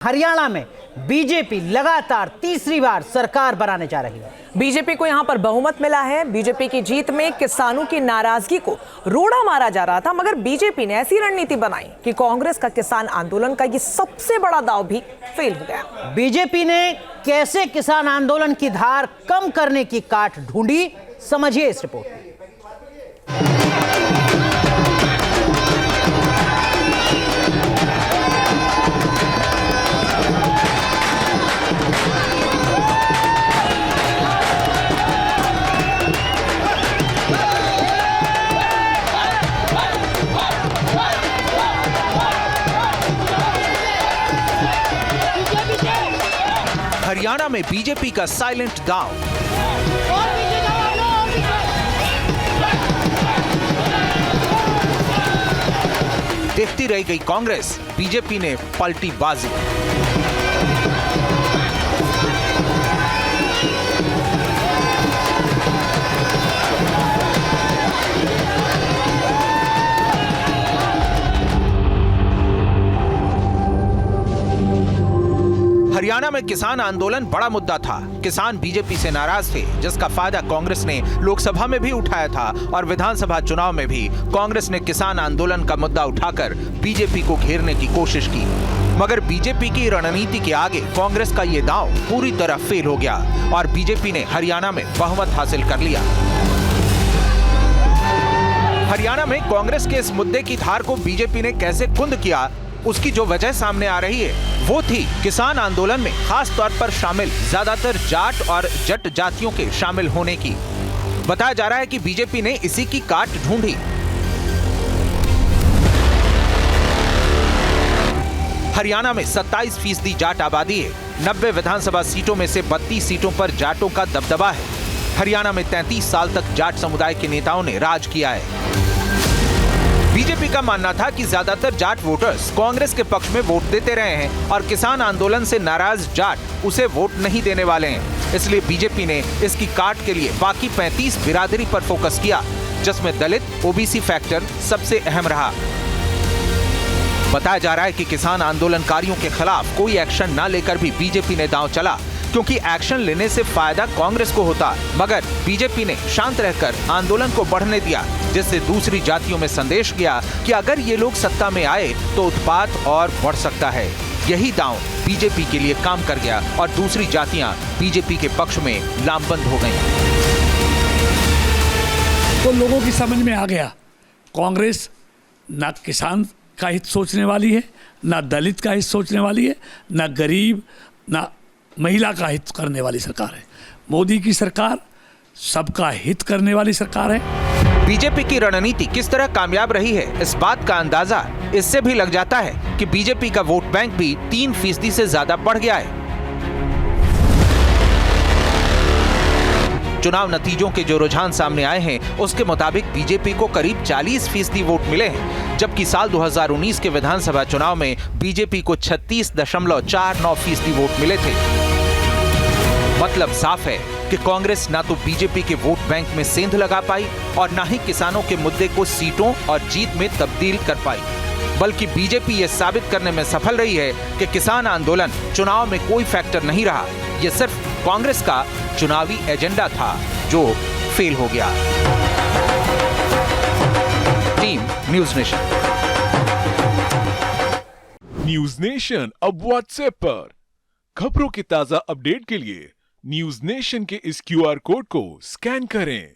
हरियाणा में बीजेपी लगातार तीसरी बार सरकार बनाने जा रही है। बीजेपी को यहां पर बहुमत मिला है। बीजेपी की जीत में किसानों की नाराजगी को रोड़ा मारा जा रहा था, मगर बीजेपी ने ऐसी रणनीति बनाई कि कांग्रेस का किसान आंदोलन का ये सबसे बड़ा दांव भी फेल हो गया। बीजेपी ने कैसे किसान आंदोलन की धार कम करने की काट ढूंढी, समझिए इस रिपोर्ट में। हरियाणा में बीजेपी का साइलेंट दांव। देखती रह गई कांग्रेस, बीजेपी ने पलटी बाजी। हरियाणा में किसान आंदोलन बड़ा मुद्दा था। किसान बीजेपी से नाराज थे, जिसका फायदा कांग्रेस ने लोकसभा में भी उठाया था और विधानसभा चुनाव में भी कांग्रेस ने किसान आंदोलन का मुद्दा उठाकर बीजेपी को घेरने की कोशिश की। मगर बीजेपी की रणनीति के आगे कांग्रेस का ये दांव पूरी तरह फेल हो गया और बीजेपी ने हरियाणा में बहुमत हासिल कर लिया। हरियाणा में कांग्रेस के इस मुद्दे की धार को बीजेपी ने कैसे कुंद किया, उसकी जो वजह सामने आ रही है वो थी किसान आंदोलन में खास तौर पर शामिल ज्यादातर जाट और जट जातियों के शामिल होने की। बताया जा रहा है कि बीजेपी ने इसी की काट ढूंढी। हरियाणा में 27% जाट आबादी है। 90 विधानसभा सीटों में से 32 सीटों पर जाटों का दबदबा है। हरियाणा में 33 साल तक जाट समुदाय के नेताओं ने राज किया है। बीजेपी का मानना था कि ज्यादातर जाट वोटर्स कांग्रेस के पक्ष में वोट देते रहे हैं और किसान आंदोलन से नाराज जाट उसे वोट नहीं देने वाले हैं। इसलिए बीजेपी ने इसकी काट के लिए बाकी 35 बिरादरी पर फोकस किया, जिसमें दलित ओबीसी फैक्टर सबसे अहम रहा। बताया जा रहा है कि किसान आंदोलनकारियों के खिलाफ कोई एक्शन न लेकर भी बीजेपी ने दांव चला, क्योंकि एक्शन लेने से फायदा कांग्रेस को होता। मगर बीजेपी ने शांत रहकर आंदोलन को बढ़ने दिया, जिससे दूसरी जातियों में संदेश गया कि अगर ये लोग सत्ता में आए तो उत्पात और बढ़ सकता है। यही दांव बीजेपी के लिए काम कर गया और दूसरी जातियां बीजेपी के पक्ष में लामबंद हो गईं। तो लोगों की समझ में आ गया, कांग्रेस ना किसान का हित सोचने वाली है, ना दलित का हित सोचने वाली है, ना गरीब ना महिला का हित करने वाली सरकार है। मोदी की सरकार सबका हित करने वाली सरकार है। बीजेपी की रणनीति किस तरह कामयाब रही है, इस बात का अंदाजा इससे भी लग जाता है कि बीजेपी का वोट बैंक भी 3% से ज्यादा बढ़ गया है। चुनाव नतीजों के जो रुझान सामने आए हैं, उसके मुताबिक बीजेपी को करीब 40% वोट मिले हैं, जबकि साल 2019 के विधानसभा चुनाव में बीजेपी को 36.49% वोट मिले थे। मतलब साफ है कि कांग्रेस ना तो बीजेपी के वोट बैंक में सेंध लगा पाई और ना ही किसानों के मुद्दे को सीटों और जीत में तब्दील कर पाई, बल्कि बीजेपी ये साबित करने में सफल रही है कि किसान आंदोलन चुनाव में कोई फैक्टर नहीं रहा। ये सिर्फ कांग्रेस का चुनावी एजेंडा था जो फेल हो गया। Team news nation. News nation अब व्हाट्सएप पर खबरों की ताजा अपडेट के लिए न्यूज़ नेशन के इस QR कोड को स्कैन करें